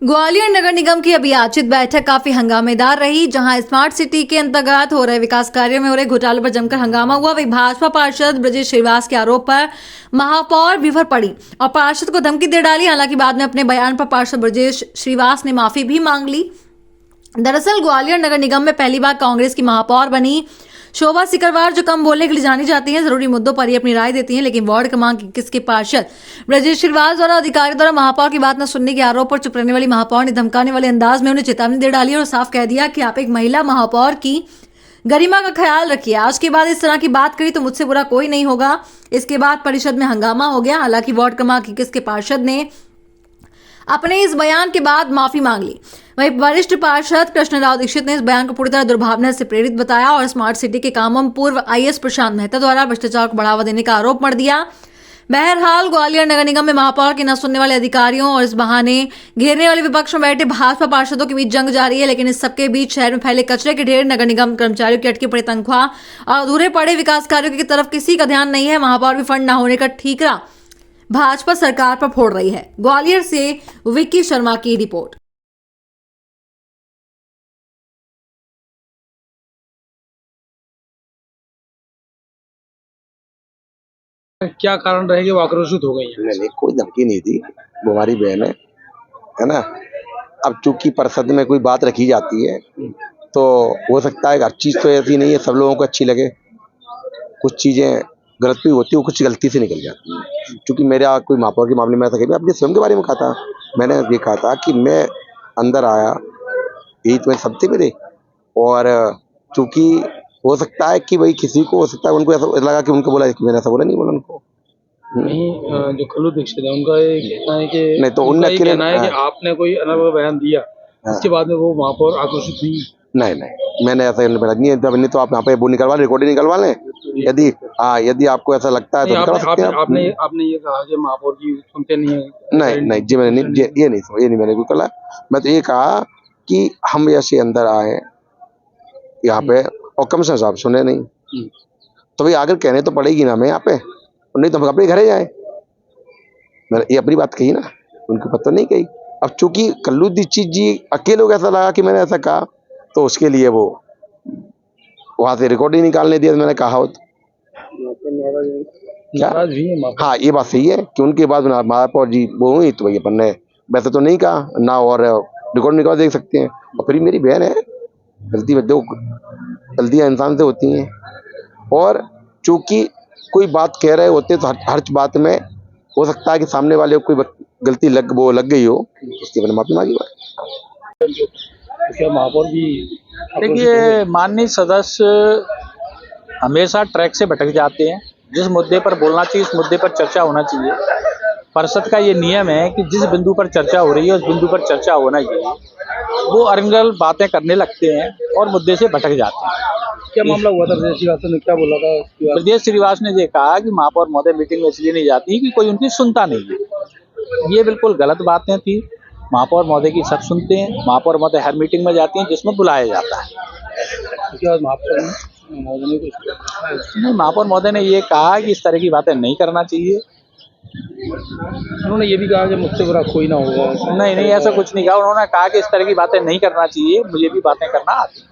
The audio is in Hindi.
ग्वालियर नगर निगम की अभियाचित बैठक काफी हंगामेदार रही, जहां स्मार्ट सिटी के अंतर्गत हो रहे विकास कार्यों में हो रहे घोटाले पर जमकर हंगामा हुआ। वही भाजपा पार्षद ब्रजेश श्रीवास के आरोप पर महापौर विफर पड़ी और पार्षद को धमकी दे डाली। हालांकि बाद में अपने बयान पर पार्षद ब्रजेश श्रीवास ने माफी भी मांग ली। दरअसल ग्वालियर नगर निगम में पहली बार कांग्रेस की महापौर बनी शोभा सिकरवार, जो कम बोलने के लिए जानी जाती हैं, जरूरी मुद्दों पर ही अपनी राय देती हैं, लेकिन वार्ड क्रमांक 21 के पार्षद ब्रजेश श्रीवास द्वारा अधिकारी द्वारा महापौर की बात न सुनने के आरोप पर चुप रहने वाली महापौर ने धमकाने वाले अंदाज में उन्हें चेतावनी दे डाली और साफ कह दिया कि आप एक महिला महापौर की गरिमा का ख्याल रखिए। आज के बाद इस तरह की बात करी तो मुझसे बुरा कोई नहीं होगा। इसके बाद परिषद में हंगामा हो गया। हालांकि वार्ड क्रमांक 21 के पार्षद ने अपने इस बयान के बाद माफी मांग ली। वहीं वरिष्ठ पार्षद कृष्णराव दीक्षित ने इस बयान को पूरी तरह दुर्भावना से प्रेरित बताया और स्मार्ट सिटी के कामों में पूर्व आईएएस प्रशांत मेहता द्वारा भ्रष्टाचार को बढ़ावा देने का आरोप मढ़ दिया। बहरहाल ग्वालियर नगर निगम में महापौर के न सुनने वाले अधिकारियों और इस बहाने घेरने वाले विपक्ष में बैठे भाजपा पार्षदों के बीच जंग जारी है। लेकिन इस सबके बीच शहर में फैले कचरे के ढेर, नगर निगम कर्मचारियों की अटके पड़े तनख्वाह और अधूरे पड़े विकास कार्यों की तरफ किसी का ध्यान नहीं है। महापौर भी फंड न होने का ठीकरा भाजपा सरकार पर फोड़ रही है। ग्वालियर से विक्की शर्मा की रिपोर्ट। क्या कारण रहे कि वो आक्रोशित हो गई है? नहीं, कोई धमकी नहीं थी। वो हमारी बहन है ना। अब चूंकि परिषद में कोई बात रखी जाती है तो हो सकता है हर चीज तो ऐसी नहीं है सब लोगों को अच्छी लगे। कुछ चीजें गलत भी होती है, कुछ गलती से निकल जाती है। चूंकि मेरा कोई महापौर के मामले में ऐसा कभी अपने स्वयं के बारे में कहा था। मैंने ये कहा था कि मैं अंदर आया, यही तो सबसे मेरे, और चूंकि हो सकता है कि भाई किसी को हो सकता है उनको ऐसा लगा कि उनको बोला कि मैंने ऐसा बोला नहीं बोला उनको। नहीं, जो खल्लू दीक्षित है उनका ये कहना है कि नहीं तो उनका कहना है कि आपने कोई अलग बयान दिया, इसके बाद में वो महापौर आक्रोशित नहीं। नहीं, मैंने ऐसा नहीं है। नहीं तो आप यहाँ पे वो निकलवा लें, रिकॉर्डिंग निकलवा लें। यदि आपको ऐसा लगता है तो निकलवा सकते हैं। आपने ये कहा कि महापौर की सुनते नहीं है। नहीं जी, मैंने ये नहीं मैंने कोई कहा। मैं तो ये कहा कि हम ऐसे अंदर आए यहाँ पे और कमिश्नर साहब सुने नहीं, तो भाई आकर कहने तो पड़ेगी ना हमें यहाँ पे, नहीं तो हम अपने घरे जाए। मैंने ये अपनी बात कही ना, उनकी बात तो नहीं कही। अब चूंकि कल्लू दीक्षित जी अकेले को ऐसा लगा कि मैंने ऐसा कहा तो उसके लिए वो वहां से रिकॉर्डिंग निकालने दिया। मैंने कहा हो क्या? हाँ, ये बात सही है कि उनके बाद महापौर जी वो हुई तो भाई अपन ने वैसे तो नहीं कहा ना, और रिकॉर्ड निकाल देख सकते हैं। और फिर मेरी बहन है, गलतियां इंसान से होती हैं, और चूंकि कोई बात कह रहे होते तो हर बात में हो सकता है कि सामने वाले को कोई गलती लग गई हो, उसकी मैंने माफी मांगी। क्या महापौर भी? देखिए, माननीय सदस्य हमेशा ट्रैक से भटक जाते हैं। जिस मुद्दे पर बोलना चाहिए उस मुद्दे पर चर्चा होना चाहिए। परिषद का ये नियम है कि जिस बिंदु पर चर्चा हो रही है उस बिंदु पर चर्चा होना चाहिए। वो अरंगल बातें करने लगते हैं और मुद्दे से भटक जाते हैं। क्या मामला हुआ था? ब्रजेश श्रीवास ने क्या बोला था? ब्रजेश श्रीवास ने ये कहा कि महापौर महोदय मीटिंग में इसलिए नहीं जाती कि कोई उनकी सुनता नहीं है। ये बिल्कुल गलत बातें थी। महापौर महोदय की सब सुनते हैं। महापौर महोदय हर मीटिंग में जाती हैं जिसमें बुलाया जाता है। महापौर महोदय ने ये कहा कि इस तरह की बातें नहीं करना चाहिए। उन्होंने ये भी कहा कि मुझसे बुरा कोई ना होगा। नहीं, ऐसा कुछ नहीं कहा। उन्होंने कहा कि इस तरह की बातें नहीं करना चाहिए, मुझे भी बातें करना आती है।